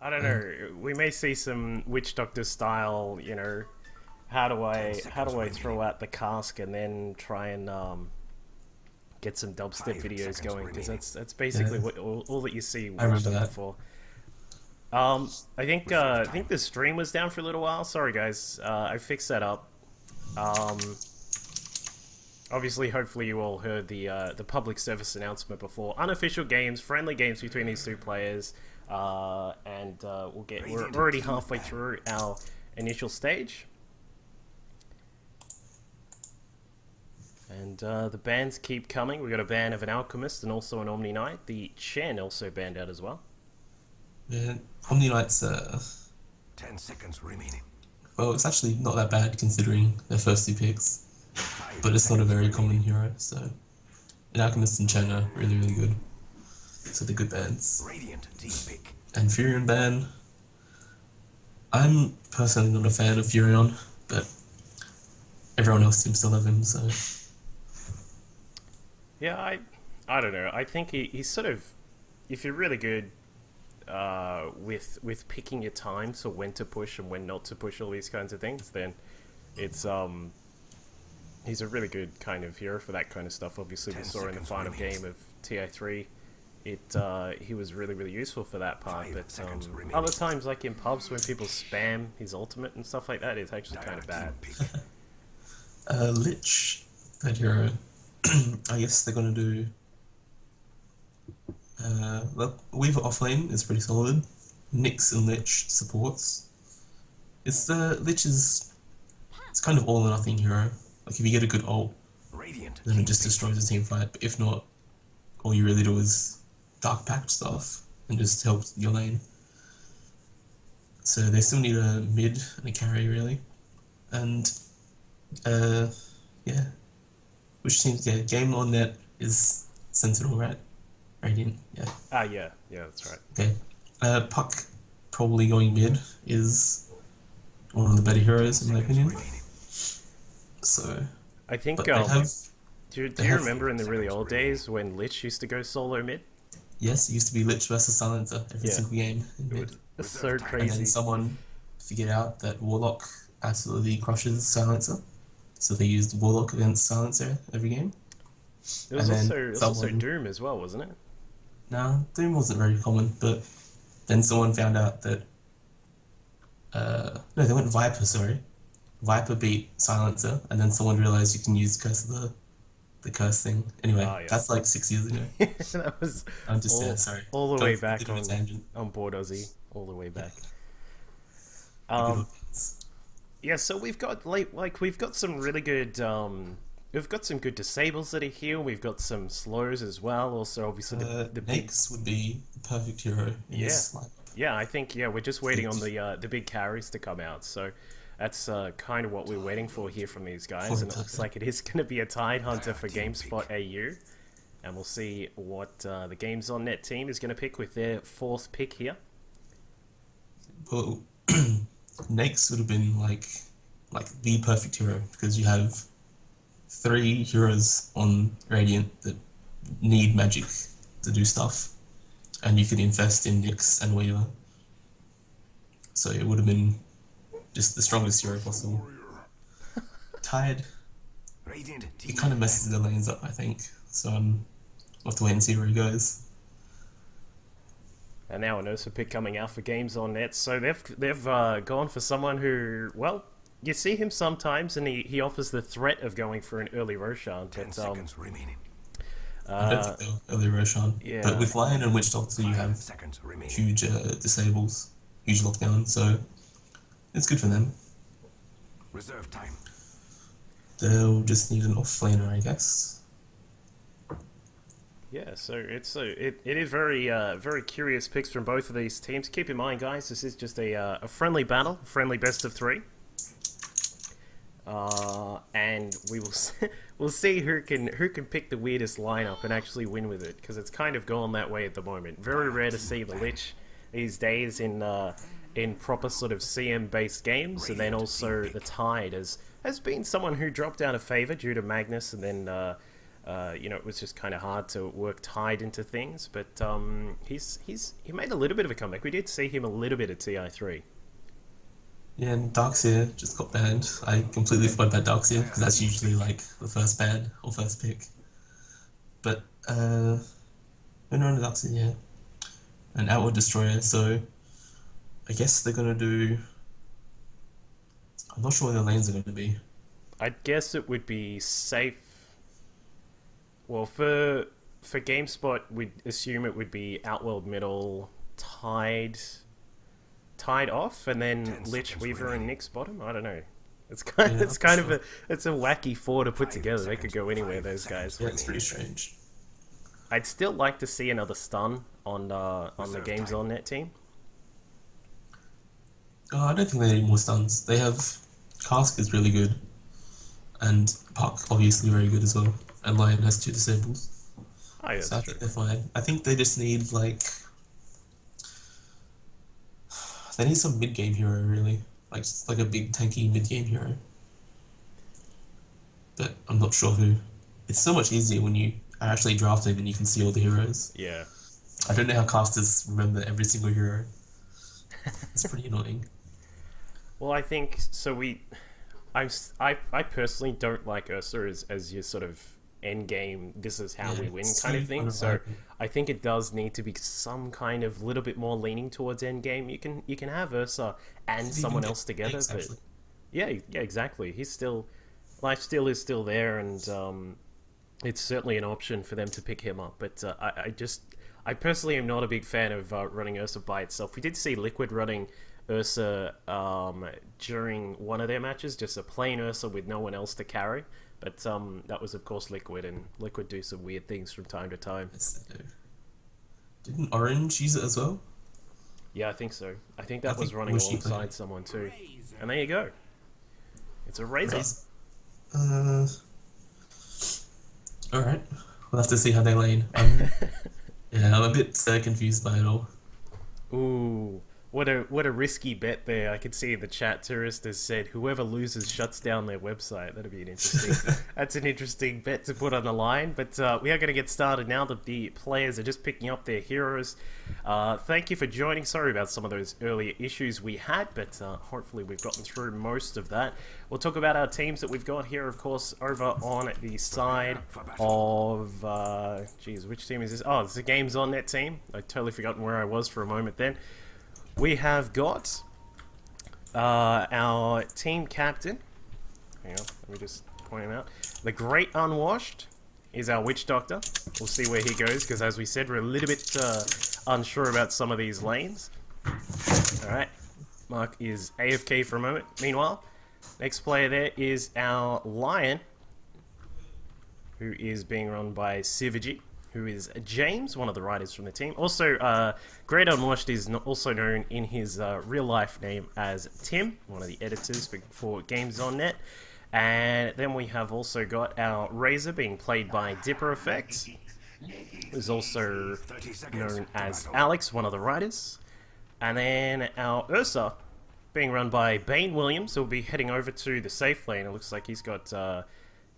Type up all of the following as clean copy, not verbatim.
I don't know. We may see some witch doctor style. How do I throw out the cask and then try and get some dubstep videos going, because that's basically Yeah, what all that you see I Witch remember Doctor that. for. I think the stream was down for a little while. Sorry guys, I fixed that up. Um, Obviously, hopefully you all heard the public service announcement before. Unofficial games, friendly games between these two players, and we're already halfway through our initial stage. And the bans keep coming. We got a ban of an Alchemist and also an Omni Knight. The Chen also banned out as well. Yeah, Omni Knight's 10 seconds remaining. well, it's actually not that bad considering their first two picks, Five but it's not a seconds very common remaining. hero. So, and Alchemist and Chen are really really good. So they're good bans. Radiant team pick. And Furion ban. I'm personally not a fan of Furion, but everyone else seems to love him. So Yeah, I don't know. I think he's sort of, if you're really good with picking your time, so when to push and when not to push all these kinds of things, then it's he's a really good kind of hero for that kind of stuff. Obviously, we 10 saw in the seconds final remaining. game of TI3, he was really really useful for that part. 5 seconds remaining. Other times, like in pubs when people spam his ultimate and stuff like that, it's actually kind of bad. Team pick. Lich, that hero. I guess they're gonna do. Well, Weaver offlane is pretty solid. Nyx and Lich supports. Lich is it's kind of all or nothing hero. Like if you get a good ult, Radiant then team it just pick. destroys the team fight. But if not, all you really do is dark pact stuff and just help your lane. So they still need a mid and a carry really. And yeah. Which teams? Yeah, Game on net is Sentinel, right? Radiant, yeah. Yeah, that's right. Okay. Puck probably going mid is one of the better heroes in my Seconds opinion. remaining. So, I think. but they have Do they you have- remember in the really old days when Lich used to go solo mid? yes, it used to be Lich versus Silencer every Yeah. single game in mid. It's so And then crazy. someone figured out that Warlock absolutely crushes Silencer, so they used Warlock against Silencer every game. It was and then also someone- Doom as well, wasn't it? No, Doom wasn't very common, but then someone found out that no, they went Viper, sorry. Viper beat Silencer, and then someone realized you can use the curse thing. Anyway, Oh, yeah. that's like 6 years ago. That was I'm just all, sorry. all the Going way for a back bit of a on tangent. board Aussie, all the way back. Good Um, old days. yeah, so we've got we've got some really good we've got some good disables that are here. We've got some slows as well. Also, obviously the big Nyx would be the perfect hero in this lineup. yeah. I think we're just waiting on the big carries to come out. So that's kind of what we're waiting for here from these guys, and it looks like it is going to be a Tide Hunter for GamespotAU, and we'll see what the Games on Net team is going to pick with their fourth pick here. Well, Nyx would have been like the perfect hero because you have 3 heroes on Radiant that need magic to do stuff, and you could invest in Nyx and Weaver. So it would have been just the strongest hero possible. Tide, Radiant team it kind of messes the lanes up, I think. So we'll have to wait and see where he goes. And now an Ursa pick coming out for Games on Net. So they've gone for someone who, well, you see him sometimes, and he offers the threat of going for an early Roshan. 10 But seconds remaining. I don't think they'll early Roshan. yeah. But with Lion and Witch Doctor, you 5 have seconds remaining. huge disables, huge lockdown, so it's good for them. Reserve time. They'll just need an offlaner, I guess. yeah, so it is very very curious picks from both of these teams. Keep in mind, guys, this is just a friendly battle, friendly best of 3. And we will we'll see who can pick the weirdest lineup and actually win with it, because it's kind of gone that way at the moment. Very rare to see the Lich these days in proper sort of CM based games, and then also the Tide has been someone who dropped out of favor due to Magnus, and then You know, it was just kind of hard to work Tide into things, but he made a little bit of a comeback. We did see him a little bit at TI3. Yeah, and Darkseer just got banned. I completely forgot about Darkseer because that's usually like the first ban or first pick. But no, Darkseer, yeah, an Outward Destroyer. So I guess they're gonna do. I'm not sure where the lanes are going to be. I'd guess it would be safe. Well, for GameSpot, we'd assume it would be Outworld middle, Tide off, and then Lich, Weaver, and Nyx bottom. I don't know. It's kind of it's a wacky four to put together. They could go anywhere. Those guys. Yeah, it's pretty strange. I'd still like to see another stun on the Games On Net team. Oh, I don't think they need more stuns. They have Cask is really good, and Puck obviously very good as well, and Lion has 2 disables. Oh, yeah, so I think they're fine. I think they just need like they need some mid game hero really, like just like a big tanky mid game hero. But I'm not sure who. It's so much easier when you are actually drafting and you can see all the heroes. Yeah. I don't know how casters remember every single hero. It's pretty annoying. Well, I think so. I personally don't like Ursa as your sort of end game. This is how we win kind of thing. So I think it does need to be some kind of little bit more leaning towards end game. You can have Ursa and someone else together, but yeah, exactly. He's still lifesteal is still there, and it's certainly an option for them to pick him up. But I personally am not a big fan of running Ursa by itself. We did see Liquid running Ursa during one of their matches, just a plain Ursa with no one else to carry. But that was, of course, Liquid, and Liquid do some weird things from time to time. Yes, they do. Didn't Orange use it as well? Yeah, I think so. I think that was running alongside someone too. And there you go. It's a Razor. Alright. We'll have to see how they lane. Yeah, I'm a bit confused by it all. Ooh, what a risky bet there. I can see in the chat, Tourist has said, whoever loses shuts down their website. That'd be an interesting... That's an interesting bet to put on the line. But we are going to get started now that the players are just picking up their heroes. Thank you for joining. Sorry about some of those earlier issues we had, but hopefully we've gotten through most of that. We'll talk about our teams that we've got here, of course, over on the side of... geez, which team is this? Oh, it's the Games On Net team. I'd totally forgotten where I was for a moment then. We have got our team captain. Hang on, let me just point him out. The Great Unwashed is our Witch Doctor. We'll see where he goes, because as we said, we're a little bit unsure about some of these lanes. Alright, Mark is AFK for a moment. Meanwhile, next player there is our Lion, who is being run by Sivaji, who is James, one of the writers from the team. Also, Great Unwashed is also known in his real-life name as Tim, one of the editors for Games On Net. And then we have also got our Razor being played by Dipper Effect, who's also known as Alex, one of the writers. And then our Ursa being run by Bane Williams, who will be heading over to the safe lane. It looks like he's got...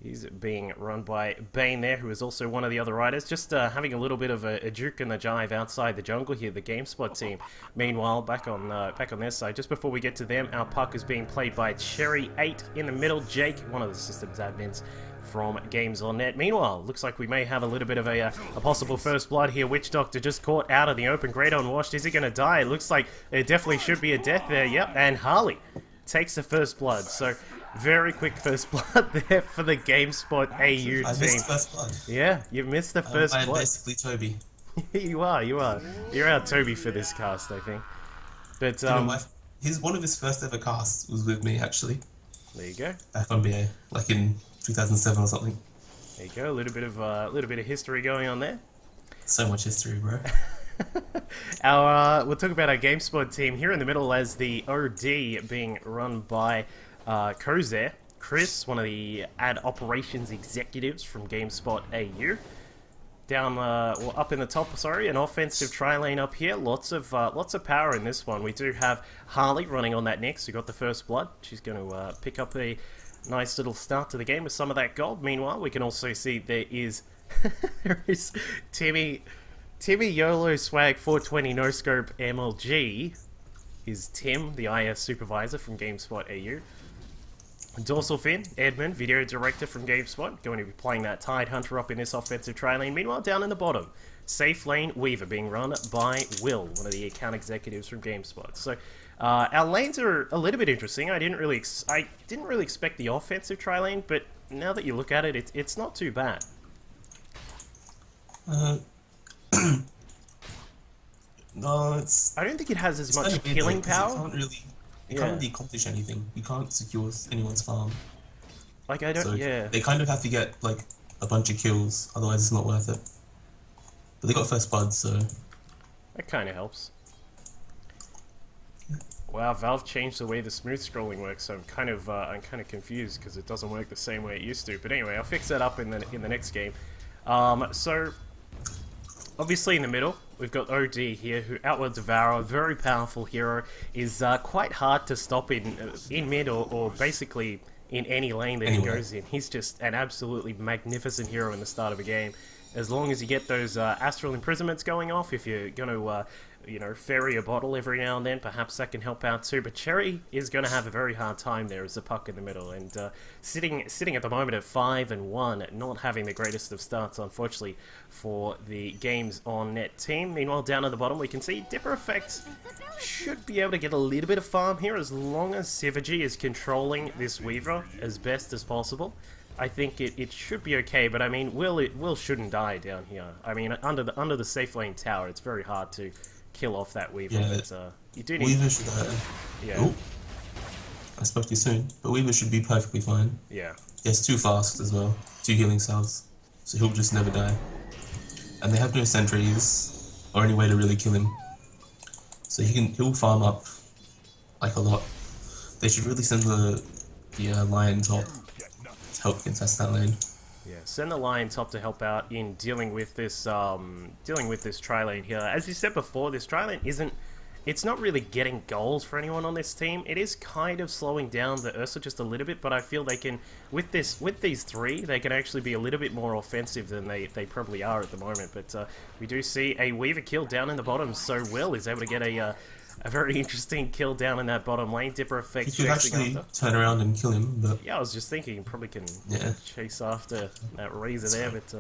he's being run by Bane there, who is also one of the other riders. Just having a little bit of a juke and a jive outside the jungle here, the GameSpot team. Meanwhile, back on their side, just before we get to them, our puck is being played by Cherry8 in the middle. Jake, one of the systems admins from Games On Net. Meanwhile, looks like we may have a little bit of a possible first blood here. Witch Doctor just caught out of the open. Great Unwashed. Is he going to die? It looks like it definitely should be a death there. Yep, and Harley takes the first blood. So... very quick first blood there for the GamespotAU team. I missed first blood. Yeah, you missed the first blood. I'm basically Toby. You are. You're our Toby for this cast, I think. But one of his first ever casts was with me actually. There you go. Back on BA, like in 2007 or something. There you go. A little bit of history going on there. So much history, bro. We'll talk about our GameSpot team here in the middle as the OD being run by Kozer, Chris, one of the ad operations executives from GamespotAU. Down, well, up in the top, sorry, an offensive tri-lane up here. Lots of power in this one. We do have Harley running on that next, who got the first blood. She's going to pick up a Nice little start to the game with some of that gold. Meanwhile, we can also see there is, there is Timmy YOLO Swag 420 No Scope MLG is Tim, the IS supervisor from GamespotAU. Dorsal Fin, Edmund, video director from GameSpot, going to be playing that Tide Hunter up in this offensive try lane. Meanwhile, down in the bottom, Safe Lane Weaver being run by Will, one of the account executives from GameSpot. So our lanes are a little bit interesting. I didn't really expect the offensive try lane, but now that you look at it, it's not too bad. No, it's. I don't think it has as much kind of killing weird, though, 'cause power. You can't really accomplish anything. You can't secure anyone's farm. Like I don't. So Yeah. they kind of have to get like a bunch of kills, otherwise it's not worth it. But they got first blood, so That kind of helps. Wow, Valve changed the way the smooth scrolling works, so I'm kind of confused because it doesn't work the same way it used to. But anyway, I'll fix that up in the next game. So obviously in the middle, we've got OD here, who Outward Devourer, very powerful hero, is quite hard to stop in mid or basically in any lane that he goes in. He's just an absolutely magnificent hero in the start of a game. As long as you get those astral imprisonments going off, if you're going to, you know, ferry a bottle every now and then, perhaps that can help out too. But Cherry is going to have a very hard time there as a puck in the middle, and sitting at the moment at 5-1, not having the greatest of starts, unfortunately, for the Games on Net team. Meanwhile, down at the bottom, we can see Dipper Effect should be able to get a little bit of farm here as long as Sivagy is controlling this Weaver as best as possible. I think it should be okay, but I mean, Will shouldn't die down here. I mean, under the safe lane tower, it's very hard to kill off that Weaver. yeah, But, you do need. Weaver should. Yeah. Oh, I spoke to you soon, but Weaver should be perfectly fine. Yeah. He has 2 flasks as well, 2 healing cells, so he'll just never die. And they have no sentries or any way to really kill him, so he'll farm up like a lot. They should really send the lion top to help contest that lane. Yeah, send the Lion top to help out in dealing with this tri lane here. As you said before, this tri lane it's not really getting goals for anyone on this team. It is kind of slowing down the Ursa just a little bit, but I feel they can, with these 3, they can actually be a little bit more offensive than they probably are at the moment. But we do see a Weaver kill down in the bottom, so Will is able to get a very interesting kill down in that bottom lane. Dipper Effect He could actually turn around and kill him, but yeah, I was just thinking, he probably can chase after that Razor there, but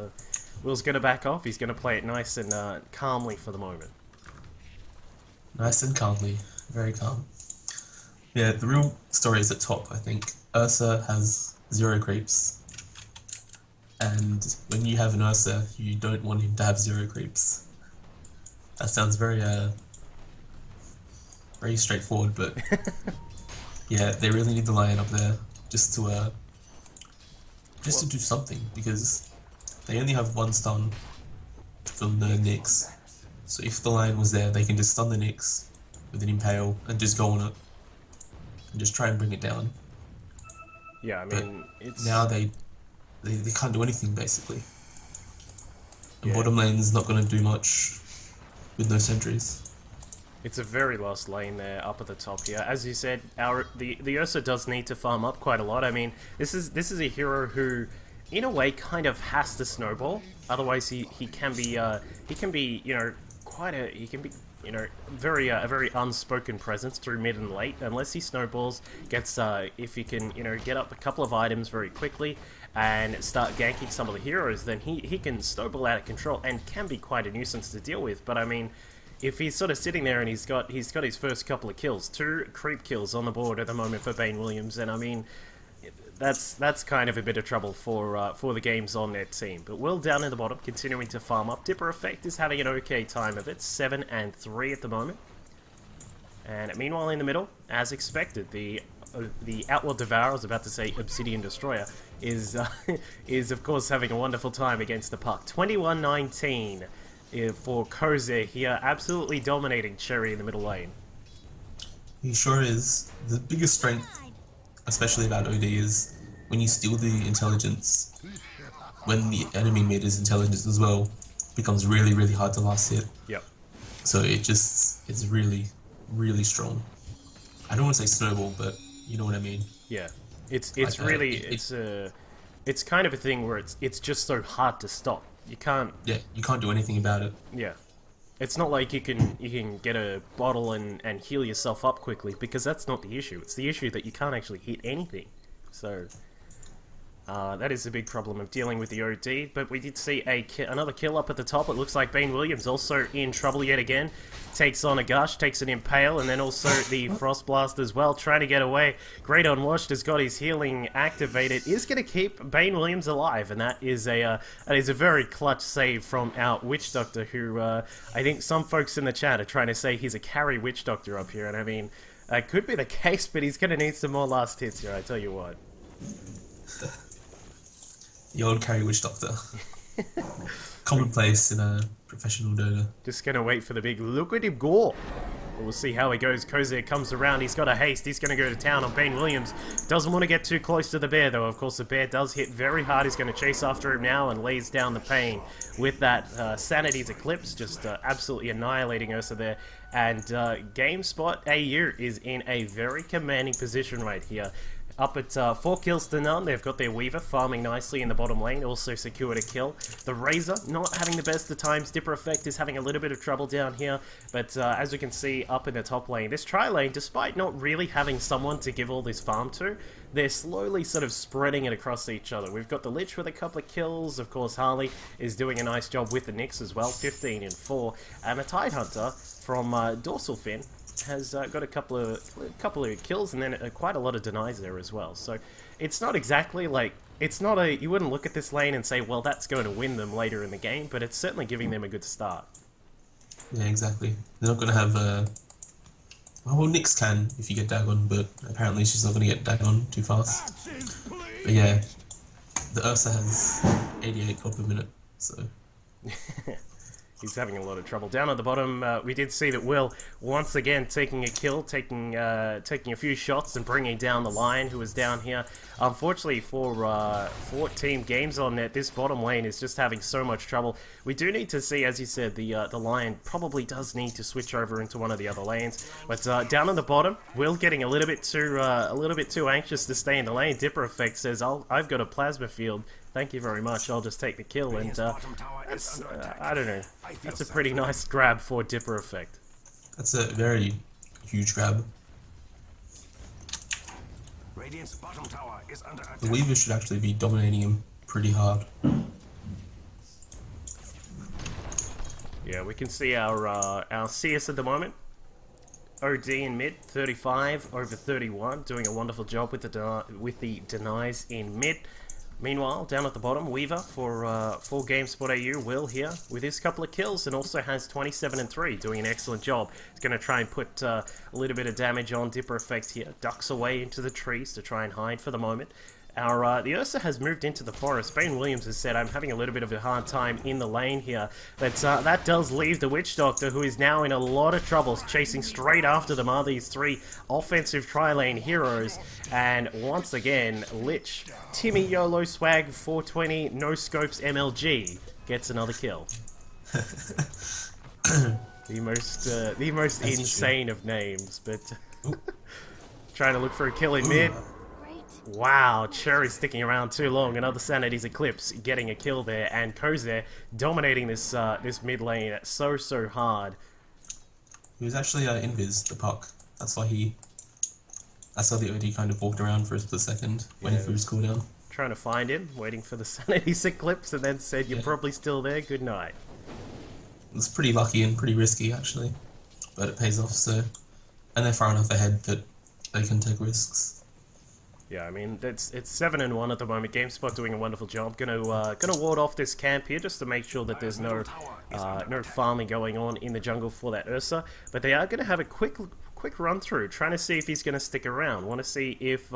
Will's going to back off. He's going to play it nice and calmly for the moment. nice and calmly, very calm. Yeah, the real story is at top, I think. Ursa has 0 creeps, and when you have an Ursa, you don't want him to have 0 creeps. That sounds very very straightforward, but yeah, they really need the lion up there just to do something, because they only have 1 stun from the Nyx. So if the lion was there, they can just stun the Nyx with an impale and just go on it and just try and bring it down. Yeah, I mean, it's now they can't do anything basically. And bottom lane's not going to do much with no sentries. It's a very lost lane there up at the top here. As you said, the Ursa does need to farm up quite a lot. I mean, this is a hero who, in a way, kind of has to snowball. Otherwise, he can be you know a very unspoken presence through mid and late. Unless he snowballs, gets if he can get up a couple of items very quickly and start ganking some of the heroes, then he can snowball out of control and can be quite a nuisance to deal with. But I mean, if he's sort of sitting there and he's got his first couple of kills, 2 creep kills on the board at the moment for Bane Williams, and I mean, that's kind of a bit of trouble for the Games on Net team. But Will down in the bottom, continuing to farm up. Dipper Effect is having an okay time of it, 7-3 at the moment. And meanwhile in the middle, as expected, the Outlaw Devourer, I was about to say Obsidian Destroyer, is of course having a wonderful time against the puck. 21-19. For Koze here, absolutely dominating Cherry in the middle lane. He sure is. The biggest strength, especially about OD, is when you steal the intelligence, when the enemy mid is intelligence as well, it becomes really, really hard to last hit. Yep. So it's really, really strong. I don't want to say snowball, but you know what I mean. Yeah. It's really it's kind of a thing where it's just so hard to stop. You can't. Yeah, you can't do anything about it. Yeah. It's not like you can get a bottle and heal yourself up quickly, because that's not the issue. It's the issue that you can't actually hit anything. So that is a big problem of dealing with the OD. But we did see another kill up at the top. It looks like Bane Williams also in trouble yet again. Takes on a Gush, takes an Impale, and then also the Frost Blast as well, trying to get away. Great Unwashed has got his healing activated. Is going to keep Bane Williams alive, and that is a very clutch save from our Witch Doctor, who I think some folks in the chat are trying to say he's a carry Witch Doctor up here, and I mean, that could be the case, but he's going to need some more last hits here, I tell you what. The old carry Witch Doctor. Commonplace in a professional Dota. Just gonna wait for the big look at him go. We'll see how he goes. Kozer comes around, he's got a haste, he's gonna go to town on Bane Williams. Doesn't want to get too close to the bear though. Of course the bear does hit very hard. He's gonna chase after him now and lays down the pain with that Sanity's Eclipse, just absolutely annihilating Ursa there. And GamespotAU is in a very commanding position right here. Up at 4 kills to none. They've got their Weaver farming nicely in the bottom lane, also secured a kill. The Razor not having the best of times. Dipper Effect is having a little bit of trouble down here, but as we can see up in the top lane, this tri-lane, despite not really having someone to give all this farm to, they're slowly sort of spreading it across each other. We've got the Lich with a couple of kills. Of course, Harley is doing a nice job with the Nyx as well, 15 and 4. And a Tidehunter from Dorsal Fin has got a couple of kills, and then quite a lot of denies there as well. So it's not exactly like, it's not a, you wouldn't look at this lane and say, well, that's going to win them later in the game, but it's certainly giving them a good start. Yeah, exactly. They're not going to have well, Nyx can if you get Dagon, but apparently she's not going to get Dagon too fast. But yeah, the Ursa has 88 gold per minute, so... He's having a lot of trouble. Down at the bottom, we did see that Will, once again, taking a kill, taking a few shots and bringing down the Lion, who was down here. Unfortunately for Team GamesOnNet, this bottom lane is just having so much trouble. We do need to see, as you said, the Lion probably does need to switch over into one of the other lanes. But down on the bottom, Will getting a little bit too anxious to stay in the lane. Dipper Effect says, I've got a plasma field. Thank you very much, I'll just take the kill, and I don't know, that's a pretty nice grab for Dipper Effect. That's a very huge grab. Radiant's bottom tower is under attack. The Weaver should actually be dominating him pretty hard. Yeah, we can see our CS at the moment. OD in mid, 35 over 31, doing a wonderful job with the denies in mid. Meanwhile, down at the bottom, Weaver for GamespotAU, Will here with his couple of kills, and also has 27 and 3, doing an excellent job. He's going to try and put a little bit of damage on Dipper Effect here. Ducks away into the trees to try and hide for the moment. The Ursa has moved into the forest. Bane Williams has said, I'm having a little bit of a hard time in the lane here. But that does leave the Witch Doctor, who is now in a lot of troubles. Chasing straight after them are these 3 offensive tri-lane heroes. And once again, Lich, Timmy YOLO Swag 420, No Scopes MLG gets another kill. the most insane of names, but trying to look for a kill in mid. Wow, Cherry sticking around too long. Another Sanity's Eclipse getting a kill there, and Kozer dominating this this mid lane so hard. He was actually invis the puck. That's why the OD kind of walked around for a split second, waiting for his cooldown. Trying to find him, waiting for the Sanity's Eclipse, and then said, "You're probably still there. Good night." It's pretty lucky and pretty risky actually, but it pays off. So, and they're far enough ahead that they can take risks. Yeah, I mean, it's 7-1 at the moment. GameSpot doing a wonderful job. Gonna ward off this camp here just to make sure that there's no farming going on in the jungle for that Ursa. But they are gonna have a quick run through, trying to see if he's gonna stick around. Want to see if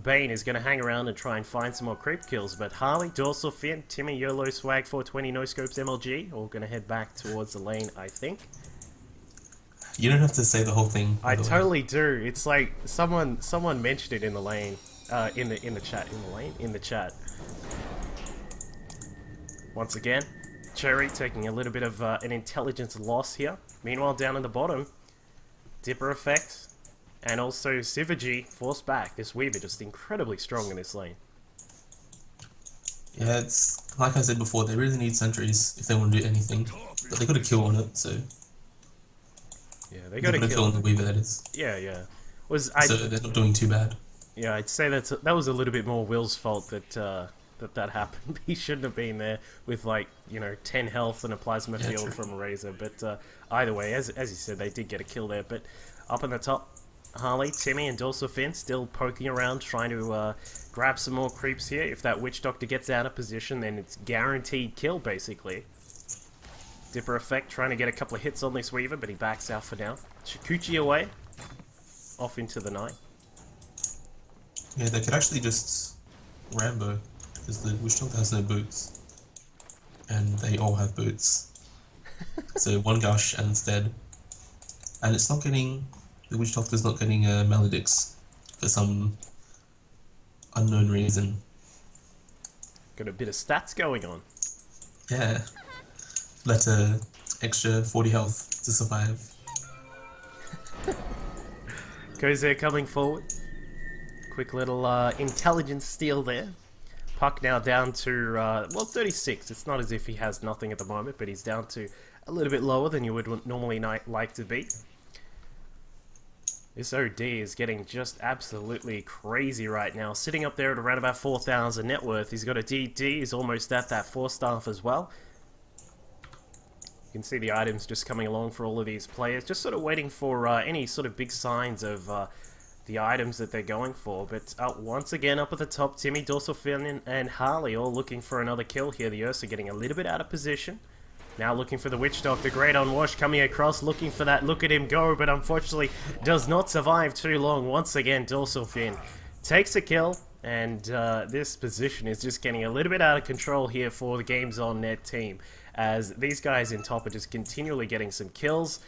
Bane is gonna hang around and try and find some more creep kills. But Harley, Dorsal Fin, Timmy YOLO Swag 420, No Scopes MLG, all gonna head back towards the lane, I think. You don't have to say the whole thing. I totally do. It's like someone mentioned it in the lane, in the chat. Once again, Cherry taking a little bit of an intelligence loss here. Meanwhile, down in the bottom, Dipper Effect And also Sivaji forced back. This Weaver just incredibly strong in this lane. Yeah, it's like I said before, they really need sentries if they want to do anything. But they got a kill on it, so... Yeah, they got a kill on the Weaver, that is. Yeah, yeah. So they're not doing too bad. Yeah, I'd say that was a little bit more Will's fault that happened. He shouldn't have been there with, like, you know, 10 health and a plasma field true. from a Razor. But either way, as you said, they did get a kill there. But up in the top, Harley, Timmy, and Dorsofin still poking around, trying to grab some more creeps here. If that Witch Doctor gets out of position, then it's guaranteed kill, basically. Dipper Effect trying to get a couple of hits on this Weaver, but he backs out for now. Shikuchi away, off into the night. Yeah, they could actually just Rambo, because the Witch Doctor has no boots. And they all have boots. So one Gush and it's dead. And it's not getting... The Witch Doctor's not getting Maledicts for some unknown reason. Got a bit of stats going on. Yeah. Let extra 40 health to survive. Goes there coming forward. Quick little intelligence steal there. Puck now down to, well, 36. It's not as if he has nothing at the moment, but he's down to a little bit lower than you would normally like to be. This OD is getting just absolutely crazy right now. Sitting up there at around about 4,000 net worth. He's got a DD. He's almost at that 4-star as well. You can see the items just coming along for all of these players. Just sort of waiting for any sort of big signs of the items that they're going for. But once again, up at the top, Timmy, Dorsofin, and Harley all looking for another kill here. The Ursa getting a little bit out of position. Now looking for the Witch Doctor. Great on Wash coming across, looking for that. Look at him go, but unfortunately does not survive too long. Once again, Dorsofin takes a kill. And this position is just getting a little bit out of control here for the Games On Net team, as these guys in top are just continually getting some kills.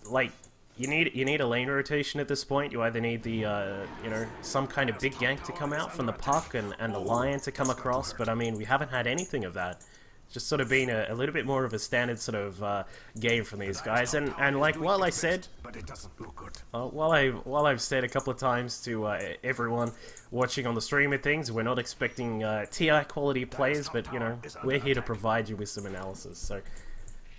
Like, you need a lane rotation at this point. You either need the you know, some kind of big gank to come out from the Puck and the Lion to come across, but I mean, we haven't had anything of that. It's just sort of been a little bit more of a standard sort of game from these guys. And like while I said, but it doesn't look good. while I've said a couple of times to everyone watching on the stream and things, we're not expecting TI quality players, but you know, we're here to provide you with some analysis. So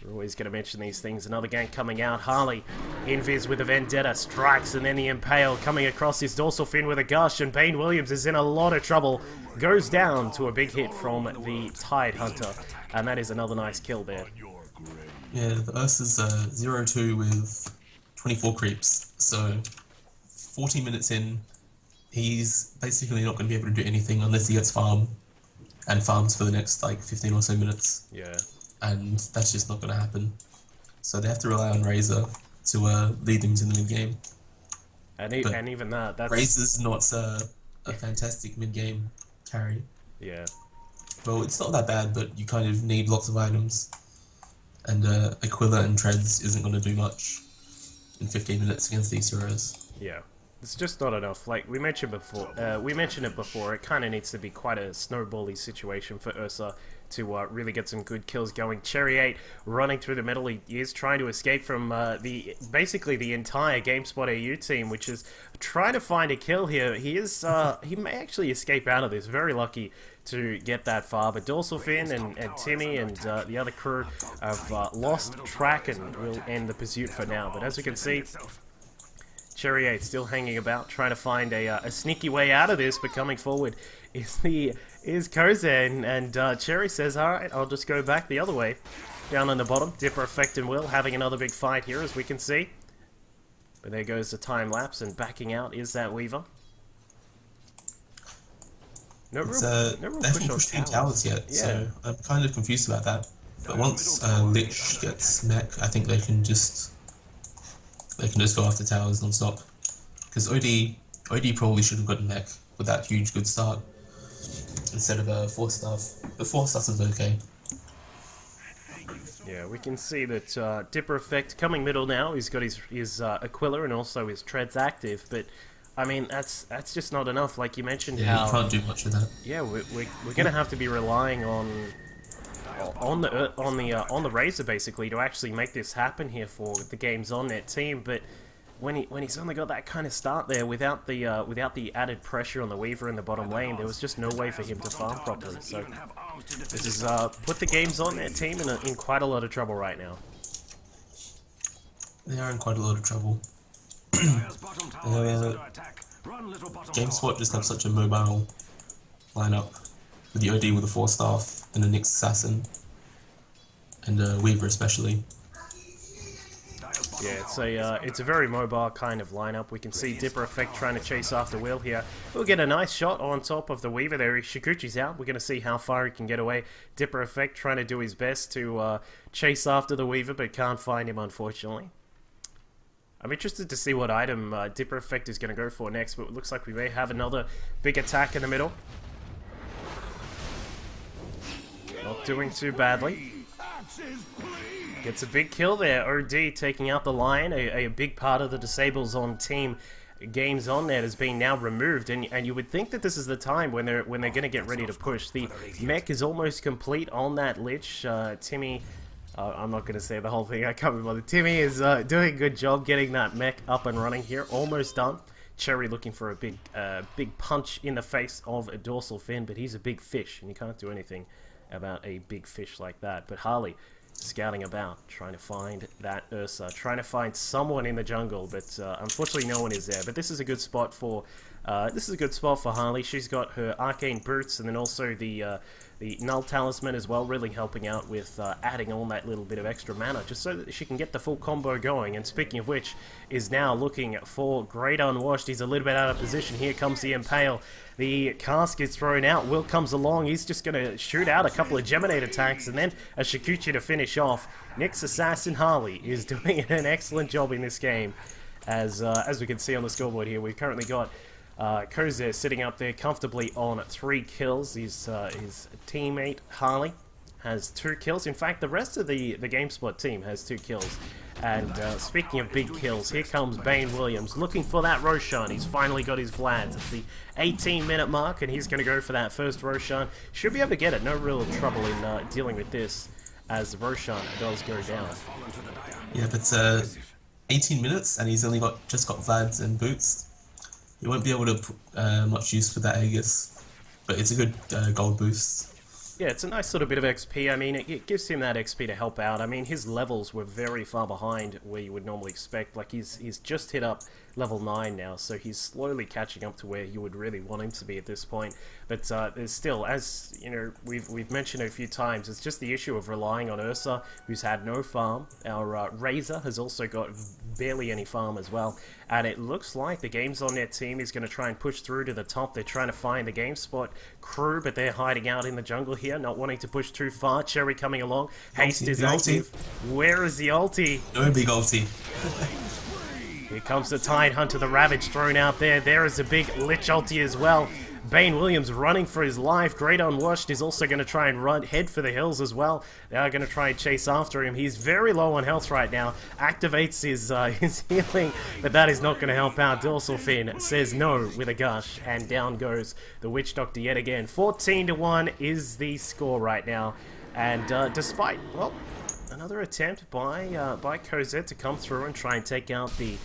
we're always going to mention these things. Another gank coming out. Harley, Invis with a Vendetta, strikes, and then the Impale coming across his dorsal fin with a Gush, and Bane Williams is in a lot of trouble. Goes down to a big hit from the Tide Hunter, and that is another nice kill there. Yeah, the Ursa's 0-2 with 24 creeps, so 14 minutes in, he's basically not going to be able to do anything unless he gets farm, and farms for the next like 15 or so minutes. Yeah. And that's just not going to happen. So they have to rely on Razor to lead them to the mid-game. And even that's... Razor's not a fantastic mid-game carry. Yeah. Well, it's not that bad, but you kind of need lots of items. And Aquila and Treads isn't going to do much in 15 minutes against these heroes. Yeah. It's just not enough. Like we mentioned before, it kind of needs to be quite a snowbally situation for Ursa to really get some good kills going. Cherry 8 running through the middle. He is trying to escape from basically the entire GamespotAU team, which is trying to find a kill here. He may actually escape out of this. Very lucky to get that far, but Dorsalfin and Timmy and the other crew have lost track and will end the pursuit for now. But as we can see, Cherry 8 still hanging about, trying to find a sneaky way out of this, but coming forward is Kozen, and Cherry says, alright, I'll just go back the other way. Down on the bottom, Dipper, Effect, and Will having another big fight here, as we can see. But there goes the time lapse, and backing out is that Weaver. No real they haven't pushed any towers yet, yeah. So I'm kind of confused about that. But once Lich gets mech, I think they can just go after towers non-stop. Because OD probably should have gotten mech with that huge good start instead of 4-star. The 4-star is okay. Yeah, we can see that Dipper Effect coming middle now. He's got his Aquila and also his Treads active, but I mean that's just not enough. Like you mentioned, yeah, how you can't do much with that. Yeah, we're gonna have to be relying on the Razor basically to actually make this happen here for the Games On Net team. But when he's only got that kind of start there without the added pressure on the Weaver in the bottom lane, there was just no way for him to farm properly. So this is put the Games On their team in quite a lot of trouble right now. They are in quite a lot of trouble. GameSpot just have such a mobile lineup with the OD with a 4-staff and a Nyx assassin and Weaver especially. Yeah, it's a very mobile kind of lineup. We can see Dipper Effect trying to chase after Will here. We'll get a nice shot on top of the Weaver there. Shikuchi's out. We're going to see how far he can get away. Dipper Effect trying to do his best to chase after the Weaver, but can't find him, unfortunately. I'm interested to see what item Dipper Effect is going to go for next, but it looks like we may have another big attack in the middle. Not doing too badly. Gets a big kill there. OD taking out the Lion. A big part of the disables on team Games On there has been now removed, and you would think that this is the time when they're going to get ready to push. The mech is almost complete on that Lich. Timmy, I'm not going to say the whole thing. I can't remember. Timmy is doing a good job getting that mech up and running here. Almost done. Cherry looking for a big punch in the face of a dorsal fin, but he's a big fish, and you can't do anything about a big fish like that. But Harley scouting about, trying to find that Ursa, trying to find someone in the jungle, but unfortunately no one is there. But this is a good spot for Harley. She's got her arcane boots, and then also the null talisman as well, really helping out with adding on that little bit of extra mana, just so that she can get the full combo going. And speaking of which, is now looking for Great Unwashed. He's a little bit out of position. Here comes the Impale. The cask is thrown out. Will comes along. He's just going to shoot out a couple of Geminate attacks, and then a Shikuchi to finish off. Nyx Assassin Harley is doing an excellent job in this game. As we can see on the scoreboard here, we've currently got Kozer sitting up there comfortably on 3 kills. His teammate Harley has 2 kills. In fact, the rest of the GameSpot team has 2 kills. And speaking of big kills, here comes Bane Williams looking for that Roshan. He's finally got his Vlads. It's the 18-minute mark, and he's going to go for that first Roshan. Should be able to get it. No real trouble in dealing with this as the Roshan does go down. Yeah, but 18 minutes, and he's only just got Vlads and boots. You won't be able to put much use for that Aegis, but it's a good gold boost. Yeah, it's a nice sort of bit of XP. I mean, it gives him that XP to help out. I mean, his levels were very far behind where you would normally expect. Like, he's just hit up level 9 now, so he's slowly catching up to where you would really want him to be at this point. But there's still, as you know, we've mentioned a few times, it's just the issue of relying on Ursa, who's had no farm. Our Razor has also got barely any farm as well. And it looks like the Games On their team is going to try and push through to the top. They're trying to find the GameSpot crew, but they're hiding out in the jungle here, not wanting to push too far. Cherry coming along. Haste is active. Where is the ulti? No big ulti. Here comes the Tide Hunter, the Ravage thrown out there. There is a big Lich ulti as well. Bane Williams running for his life. Great Unwashed is also going to try and head for the hills as well. They are going to try and chase after him. He's very low on health right now. Activates his healing, but that is not going to help out. Dorsal Fin says no with a gush, and down goes the Witch Doctor yet again. 14-1 is the score right now. And despite, well, another attempt by Kozer to come through and try and take out the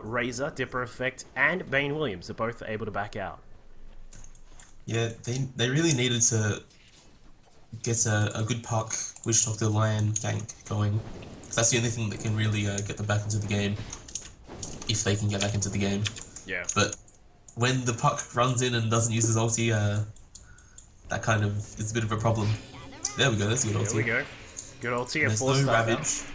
Razor, Dipper Effect, and Bane Williams. They're both able to back out. Yeah, they really needed to get a good puck, Witch Doctor Lion gank going. That's the only thing that can really get them back into the game, if they can get back into the game. Yeah. But when the puck runs in and doesn't use his ulti, that kind of is a bit of a problem. There we go, that's a good ulti. There we go. Good ulti. There's no Ravage.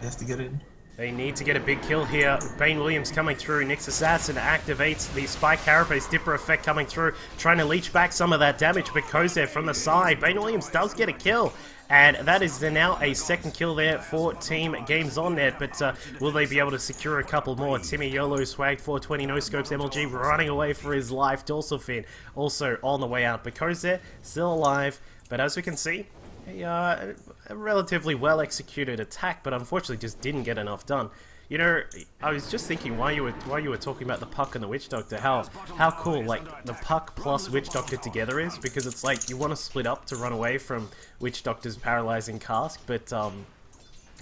They have to get in. They need to get a big kill here. Bane Williams coming through. Nyx Assassin activates the Spike Carapace. Dipper Effect coming through. Trying to leech back some of that damage, but Kozer from the side. Bane Williams does get a kill. And that is now a second kill there for Team Games On Net. But will they be able to secure a couple more? Timmy YOLO, Swag 420, No Scopes, MLG running away for his life. Dorsal Fin also on the way out. But Kozer still alive. But as we can see, a relatively well-executed attack, but unfortunately just didn't get enough done. You know, I was just thinking while you were talking about the Puck and the Witch Doctor, how cool like the Puck plus Witch Doctor together is, because it's like you want to split up to run away from Witch Doctor's paralyzing cask, but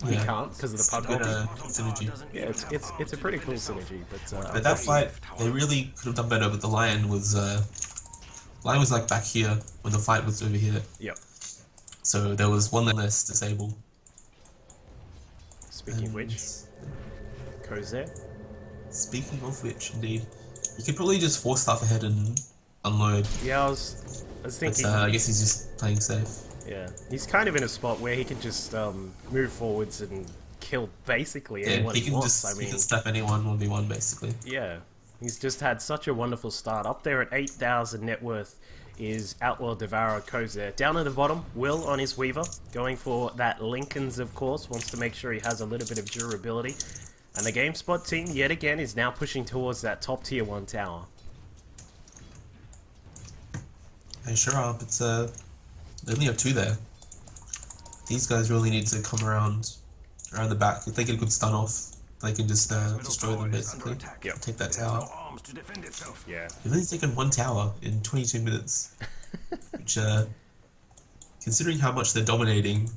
We can't because of the pug good, hopping. synergy. Yeah, it's a pretty cool synergy, But that fight, they really could have done better. But the lion was like back here when the fight was over here. Yep. So there was one less disabled. Speaking of which, Ko's there. Speaking of which, indeed, you could probably just force stuff ahead and unload. Yeah, I was thinking. But, I guess he's just playing safe. Yeah, he's kind of in a spot where he can just move forwards and kill basically anyone he can wants. just I mean, he can snap anyone 1v1 basically. yeah, he's just had such a wonderful start. Up there at 8,000 net worth is Outworld Devourer Kozer. Down at the bottom, Will on his Weaver, going for that Lincoln's, of course, wants to make sure he has a little bit of durability. And the GameSpot team, yet again, is now pushing towards that top tier 1 tower. They sure are, but they only have 2 there. These guys really need to come around the back. If they get a good stun off, they can just destroy them basically. Yep. Take that tower. Yeah. They've only taken 1 tower in 22 minutes, which, considering how much they're dominating,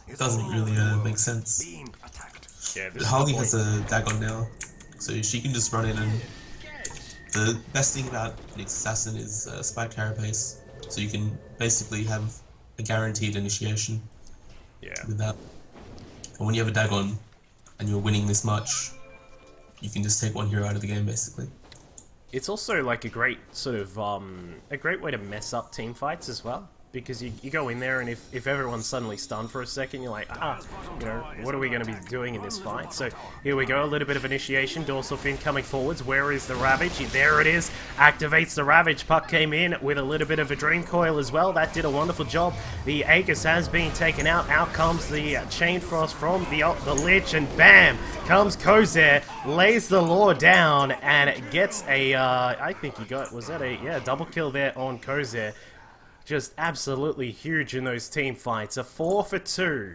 it doesn't really make sense. Yeah, Harley has a Dagon now, so she can just run in, and the best thing about Nyx Assassin is Spike Carapace, so you can basically have a guaranteed initiation with that. And when you have a Dagon and you're winning this much, you can just take 1 hero out of the game basically. It's also like a great sort of a great way to mess up team fights as well, because you go in there and if everyone's suddenly stunned for a second, you're like, you know, what are we going to be doing in this fight? So here we go, a little bit of initiation. Dorsal Fin coming forwards. Where is the Ravage? There it is. Activates the Ravage. Puck came in with a little bit of a Dream Coil as well. That did a wonderful job. The Aegis has been taken out. Out comes the Chain Frost from the Lich, and bam! Comes Kozer, lays the Law down, and gets a, I think he got, was that a, double kill there on Kozer. Just absolutely huge in those team fights. A 4 for 2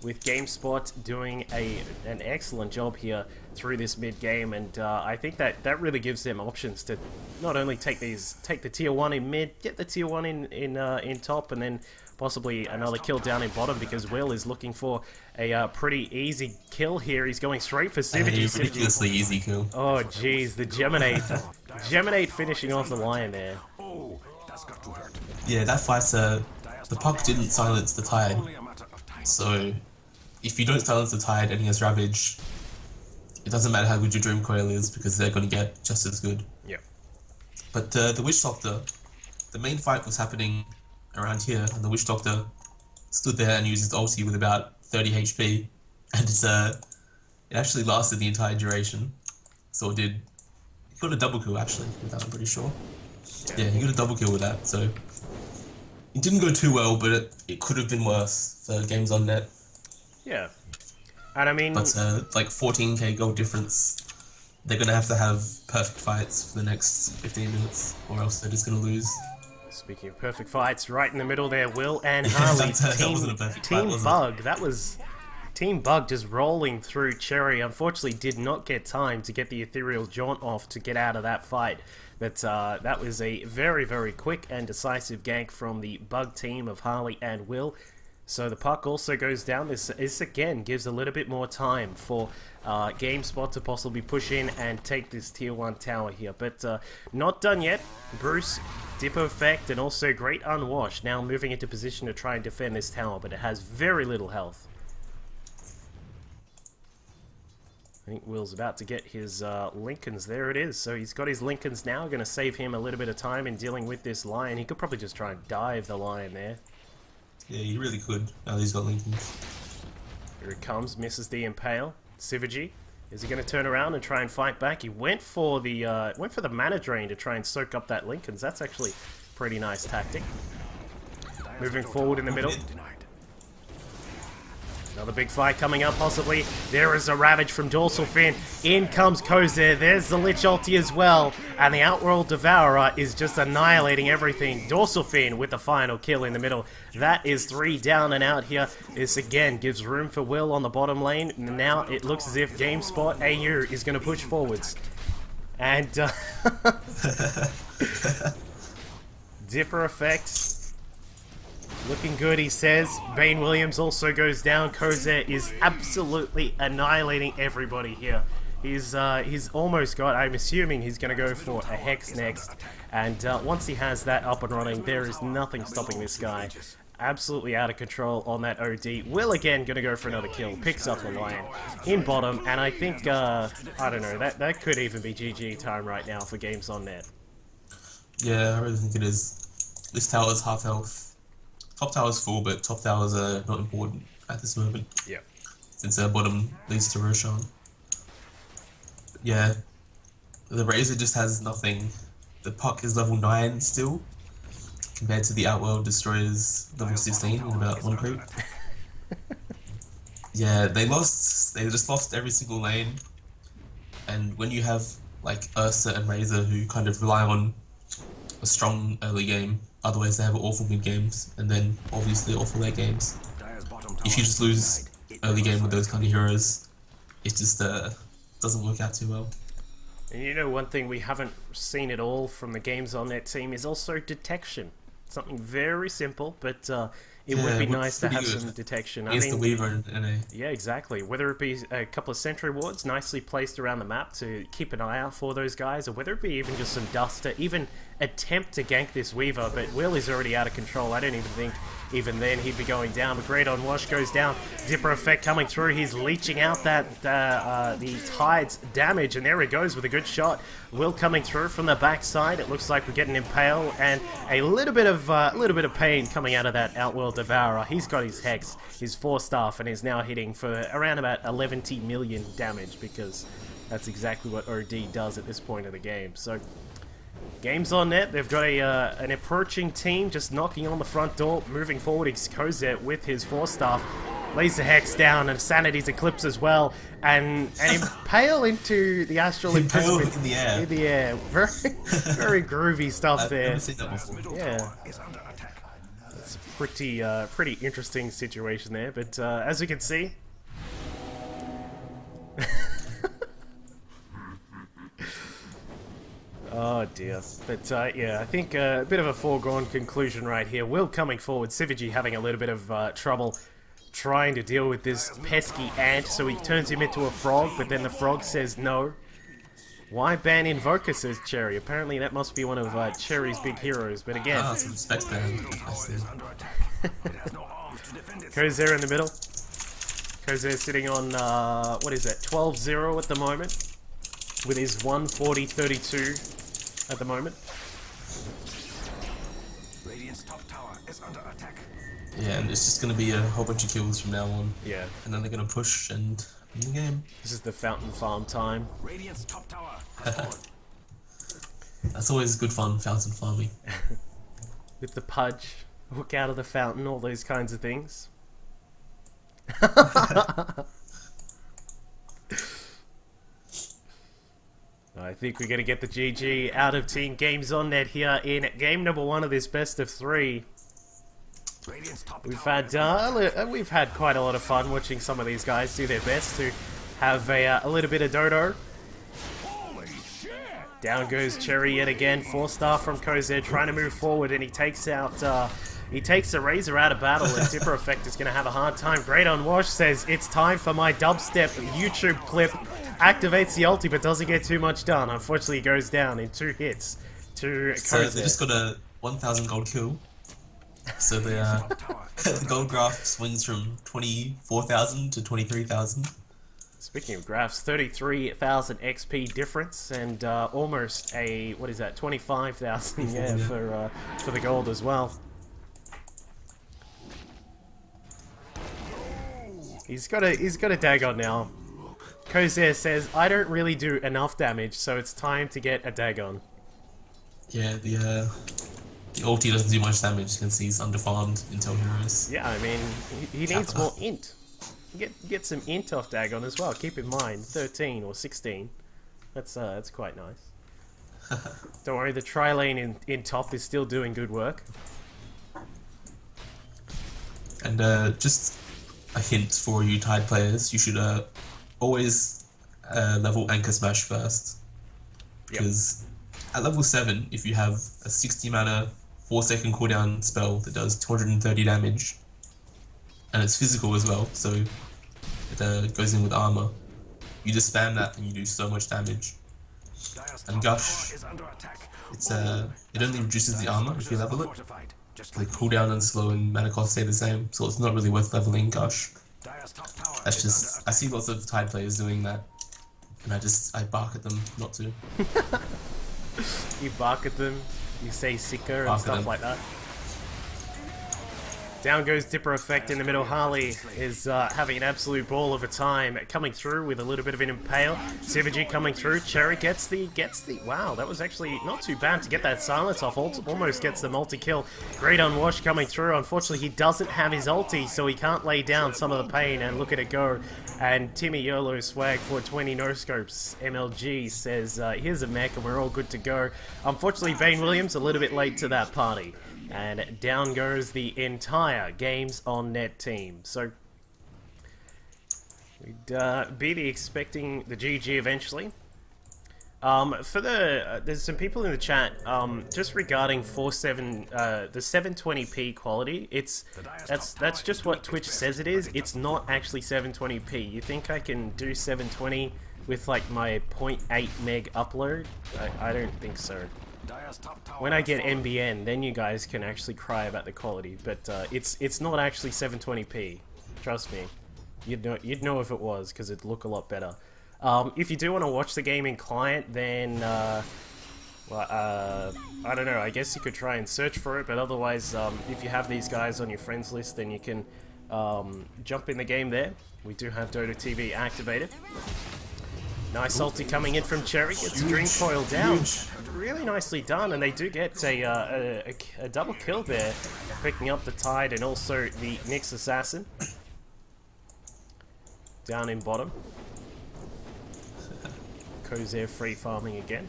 with GameSpot doing an excellent job here through this mid game, and I think that really gives them options to not only take the tier 1 in mid, get the tier 1 in top, and then possibly another kill down in bottom, because Will is looking for a pretty easy kill here. He's going straight for Synergy. A ridiculously easy kill. Oh jeez, the Geminate finishing off the Lion there. Yeah, that fight, the puck didn't silence the Tide, so if you don't silence the Tide and he has Ravage, it doesn't matter how good your Dream Coil is, because they're going to get just as good. Yep. But the Witch Doctor, the main fight was happening around here, and the Witch Doctor stood there and used his ulti with about 30 HP, and it actually lasted the entire duration. So he got a double kill actually with that, I'm pretty sure. Yeah, he got a double kill with that, so it didn't go too well, but it could have been worse for games on net. Yeah, and I mean, but like 14k gold difference, they're gonna have perfect fights for the next 15 minutes, or else they're just gonna lose. Speaking of perfect fights, right in the middle there, Will and Harley. That wasn't a perfect fight, was it? Bug. That was Team Bug just rolling through Cherry. Unfortunately, did not get time to get the Ethereal Jaunt off to get out of that fight. But that was a very, very quick and decisive gank from the Bug team of Harley and Will. So the puck also goes down. This again gives a little bit more time for GameSpot to possibly push in and take this tier 1 tower here. But not done yet. Bruce, Dipper Effect, and also Great Unwashed now moving into position to try and defend this tower, but it has very little health. I think Will's about to get his Lincolns. There it is. So he's got his Lincolns now. Going to save him a little bit of time in dealing with this Lion. He could probably just try and dive the Lion there. Yeah, he really could. Now he's got Lincolns. Here it comes. Misses the Impale. Syvergy. Is he going to turn around and try and fight back? He went for the Mana Drain to try and soak up that Lincolns. That's actually a pretty nice tactic. Moving forward in the middle. Another big fight coming up, possibly. There is a Ravage from Dorsal Fin. In comes Kozer. There's the Lich ulti as well. And the Outworld Devourer is just annihilating everything. Dorsal Fin with the final kill in the middle. That is 3 down and out here. This again gives room for Will on the bottom lane. Now it looks as if GameSpotAU is going to push forwards. And Dipper Effect Looking good, he says. Bane Williams also goes down. Koze is absolutely annihilating everybody here. He's almost got, I'm assuming he's going to go for a Hex next. And once he has that up and running, there is nothing stopping this guy. Absolutely out of control on that OD. Will again going to go for another kill. Picks up the Lion in bottom. And I think, I don't know, that could even be GG time right now for Games on Net. Yeah, I really think it is. This tower is half health. Top tower's full, but top towers are not important at this moment. Yeah. Since bottom leads to Roshan. Yeah. The Razor just has nothing. The puck is level 9 still, compared to the Outworld Destroyer's level 16 in about 1 creep. Yeah, they just lost every single lane. And when you have like Ursa and Razor who kind of rely on a strong early game, otherwise they have awful mid games, and then obviously awful late games. If you just lose early game with those kind of heroes, it just doesn't work out too well. And you know, one thing we haven't seen at all from the Games on Net team is also detection. Something very simple, but it would be nice to have some detection. I mean, the Weaver and NA. Yeah, exactly. Whether it be a couple of sentry wards nicely placed around the map to keep an eye out for those guys, or whether it be even just some dust to even attempt to gank this Weaver, but Will is already out of control. I don't even think even then he'd be going down. But Great on Wash goes down. Dipper effect coming through. He's leeching out that the Tide's damage, and there he goes with a good shot. Will coming through from the backside. It looks like we're getting Impale, and a little bit of pain coming out of that Outworld Devourer. He's got his Hex, his 4-staff, and is now hitting for around about 11 million damage, because that's exactly what OD does at this point of the game. So, Games on Net, they've got an approaching team just knocking on the front door. Moving forward is Kozet with his 4-staff. Lays the Hex down, and Sanity's Eclipse as well. And Impale into the Astral Imprisonment in the air. In the air. Very, very groovy stuff I've there. never seen that before. Yeah. It's a pretty interesting situation there. But as we can see... Oh dear. But yeah, I think a bit of a foregone conclusion right here. Will coming forward, Siviji having a little bit of trouble trying to deal with this pesky ant, so he turns him into a frog, but then the frog says no. Why ban Invoker, says Cherry. Apparently that must be one of Cherry's big heroes, but again... Ah, some respect there. I see. Kozer in the middle. Kozer sitting on, what is that, 12-0 at the moment, with his 140-32 at the moment. Radiant's top tower is under attack. Yeah, and it's just going to be a whole bunch of kills from now on. Yeah. And then they're going to push and win the game. This is the fountain farm time. Radiant's top tower. That's always good fun, fountain farming. With the pudge, hook out of the fountain, all those kinds of things. I think we're going to get the GG out of Team Games on Net here in game number 1 of this best of 3. We've had quite a lot of fun watching some of these guys do their best to have a little bit of dodo. Down goes Cherry yet again. 4-star from Kozer trying to move forward, and he takes out the Razor out of battle, and Dipper Effect is going to have a hard time. Great on Wash says it's time for my dubstep YouTube clip. Activates the ulti but doesn't get too much done. Unfortunately, he goes down in 2 hits to Kozer. So they just got a 1,000 gold kill. So the gold graph swings from 24,000 to 23,000. Speaking of graphs, 33,000 XP difference, and almost a, what is that, 25,000 yeah, for the gold as well. He's got a Dagon now. Kozer says, I don't really do enough damage, so it's time to get a Dagon. Yeah, the ulti doesn't do much damage since he's underfarmed until heroes. Yeah, I mean, he needs more int. Get some int off Dagon as well. Keep in mind, 13 or 16. That's quite nice. Don't worry, the tri-lane in top is still doing good work. And just a hint for you Tide players, you should always level Anchor Smash first. Because at level 7, if you have a 60 mana 4-second cooldown spell that does 230 damage, and it's physical as well, so it goes in with armor. You just spam that and you do so much damage. And Gush, it only reduces the armor if you level it. The cooldown and slow and mana cost stay the same, so it's not really worth leveling Gush. That's just, I see lots of Tide players doing that, and I bark at them not to. You bark at them, you say sicker and stuff like that. Down goes Dipper Effect in the middle. Harley is having an absolute ball of a time, coming through with a little bit of an impale. Sivaji coming through. Cherry gets the. Wow, that was actually not too bad to get that silence off. Almost gets the multi-kill. Great Unwash coming through. Unfortunately, he doesn't have his ulti, so he can't lay down some of the pain. And look at it go. And Timmy YOLO Swag for 20 no-scopes. MLG says, here's a mech and we're all good to go. Unfortunately, Bane Williams a little bit late to that party. And down goes the entire Games on Net team. So we'd be expecting the GG eventually. For the there's some people in the chat just regarding the 720p quality. That's just what Twitch says it is. It's not actually 720p. You think I can do 720 with like my 0.8 meg upload? I don't think so. When I get NBN, then you guys can actually cry about the quality, but it's not actually 720p. Trust me, you'd know if it was, because it'd look a lot better. If you do want to watch the game in client, then I don't know. I guess you could try and search for it, but otherwise, if you have these guys on your friends list, then you can jump in the game there. We do have Dota TV activated. Nice ulti coming in from Cherry. Gets Dream Coil down. Really nicely done, and they do get a double kill there, picking up the Tide and also the Nyx Assassin. Down in bottom. Kozair free farming again.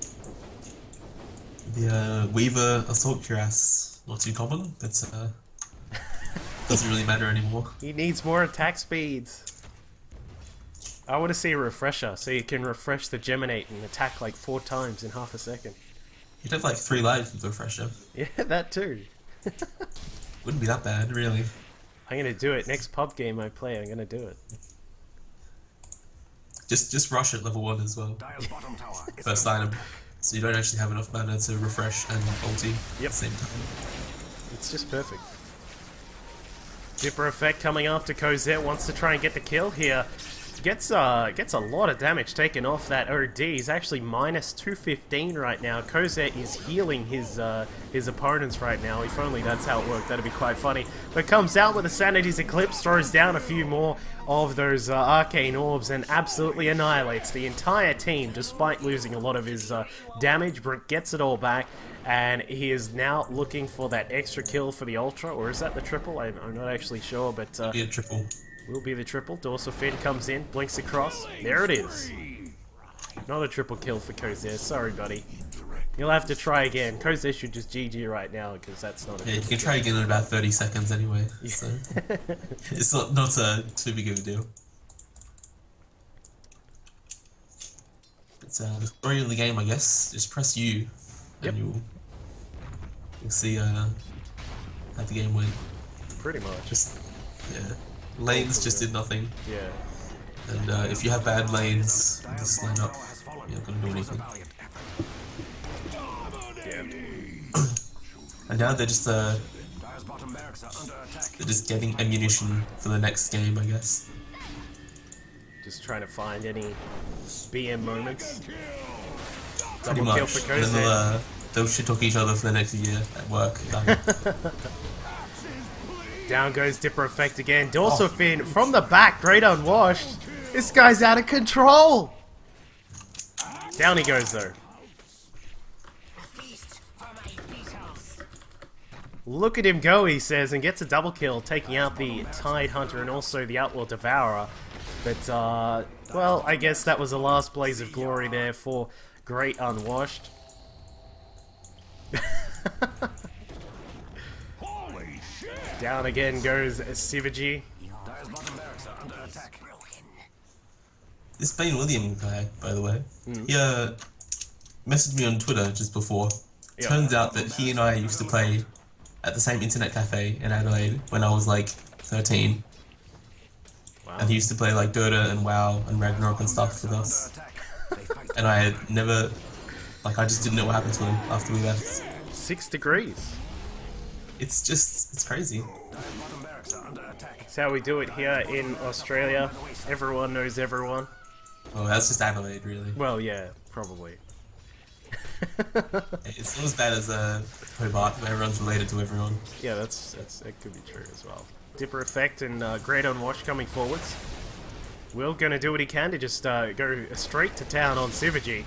The Weaver Assault Cuirass, not too common, but doesn't really matter anymore. He needs more attack speeds. I want to see a refresher, so you can refresh the Geminate and attack like 4 times in half a second. You'd have like 3 lives with the refresher. Yeah, that too. Wouldn't be that bad, really. I'm gonna do it. Next pub game I play, I'm gonna do it. Just rush at level 1 as well. First item. So you don't actually have enough mana to refresh and ulti at the same time. It's just perfect. Dipper Effect coming after Kozair, wants to try and get the kill here. Gets a lot of damage taken off that OD. He's actually minus 215 right now. Kozair is healing his opponents right now. If only that's how it worked, that'd be quite funny. But comes out with a Sanity's Eclipse, throws down a few more of those Arcane Orbs, and absolutely annihilates the entire team, despite losing a lot of his damage. Brick gets it all back, and he is now looking for that extra kill for the Ultra, or is that the triple? I'm not actually sure, but... yeah, triple. Will be the triple. Dorsal Fin comes in, blinks across. There it is. Not a triple kill for Kozair. Sorry, buddy. You'll have to try again. Kozair should just GG right now, because that's not a Yeah, you can try again in about 30 seconds anyway. Yeah. So. It's not too big of a deal. It's the story of the game, I guess. Just press U, and you'll see how the game went. Pretty much. Yeah. Lanes just did nothing. Yeah. And if you have bad lanes, just line up. You're not gonna do anything. Yeah. And now they're just getting ammunition for the next game, I guess. Just trying to find any BM moments. Pretty Double kill much. for And Kozair. then they'll shit talk each other for the next year at work. Down goes Dipper Effect again. Dorsal Fin from the back. Great Unwashed. This guy's out of control. Down he goes though. Look at him go, he says, and gets a double kill, taking out the Tide Hunter and also the Outlaw Devourer. But, well, I guess that was the last blaze of glory there for Great Unwashed. Down again goes Sivaji. This Bane William guy, by the way, he messaged me on Twitter just before. Turns out that he and I used to play at the same internet cafe in Adelaide when I was like 13. Wow. And he used to play like Dota and WoW and Ragnarok and stuff with us. And I had never, like, I just didn't know what happened to him after we left. 6 degrees. It's crazy. That's how we do it here in Australia. Everyone knows everyone. Oh, that's just Adelaide, really. Well, yeah, probably. It's not as bad as Hobart, where everyone's related to everyone. Yeah, that could be true as well. Dipper Effect and Great Unwashed coming forwards. Will gonna do what he can to just go straight to town on Sivaji.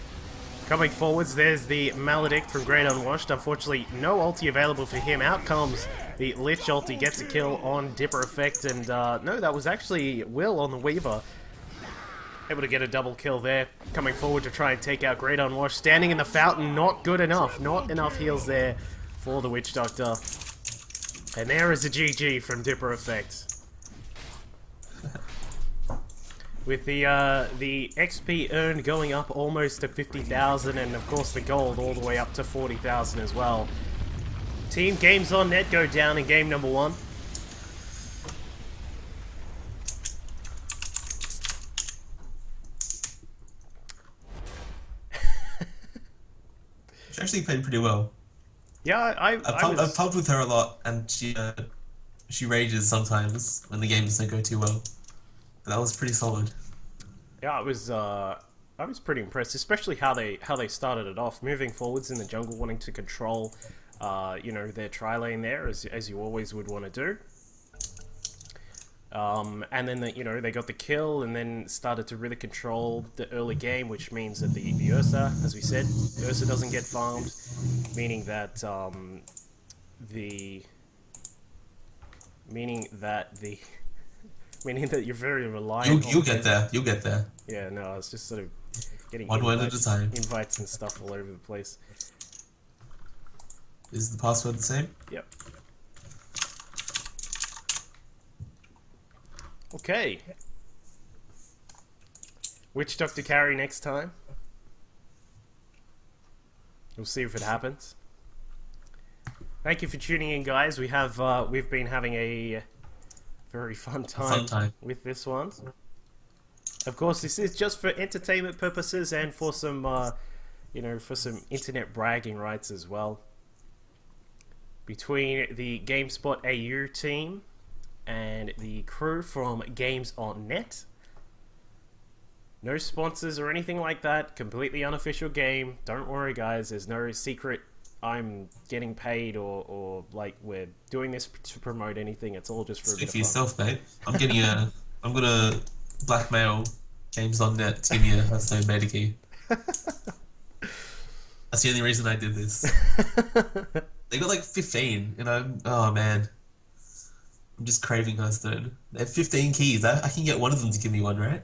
Coming forwards, there's the Maledict from Great Unwashed. Unfortunately, no ulti available for him. Out comes the Lich ulti, gets a kill on Dipper Effect, and no, that was actually Will on the Weaver. Able to get a double kill there. Coming forward to try and take out Great Unwashed. Standing in the fountain, not good enough. Not enough heals there for the Witch Doctor. And there is a GG from Dipper Effect. With the XP earned going up almost to 50,000, and of course the gold all the way up to 40,000 as well. Team Games on Net go down in game number 1. She actually played pretty well. Yeah, I've pubbed with her a lot, and she rages sometimes when the game doesn't go too well. But that was pretty solid. Yeah, I was pretty impressed, especially how they started it off, moving forwards in the jungle, wanting to control, you know, their tri lane there as you always would want to do. And then you know, they got the kill and then started to really control the early game, which means that the Ursa, as we said, Ursa doesn't get farmed, meaning that meaning that you're very reliant. You'll get there. You'll get there. Yeah, no, I was just sort of getting one word at a time. Invites and stuff all over the place. Is the password the same? Yep. Okay. Witch Doctor carry next time. We'll see if it happens. Thank you for tuning in, guys. We've been having a very fun time with this one. Of course, this is just for entertainment purposes and for some, you know, for some internet bragging rights as well. Between the GamespotAU team and the crew from Games on Net. No sponsors or anything like that. Completely unofficial game. Don't worry, guys. There's no secret I'm getting paid or like we're doing this to promote anything. It's all just for a bit of fun. Yourself, mate. I'm gonna blackmail Games on Net Timia has no Medikey. That's the only reason I did this. They got like 15, and oh man, I'm just craving Hearthstone. They have 15 keys. I can get one of them to give me one, right?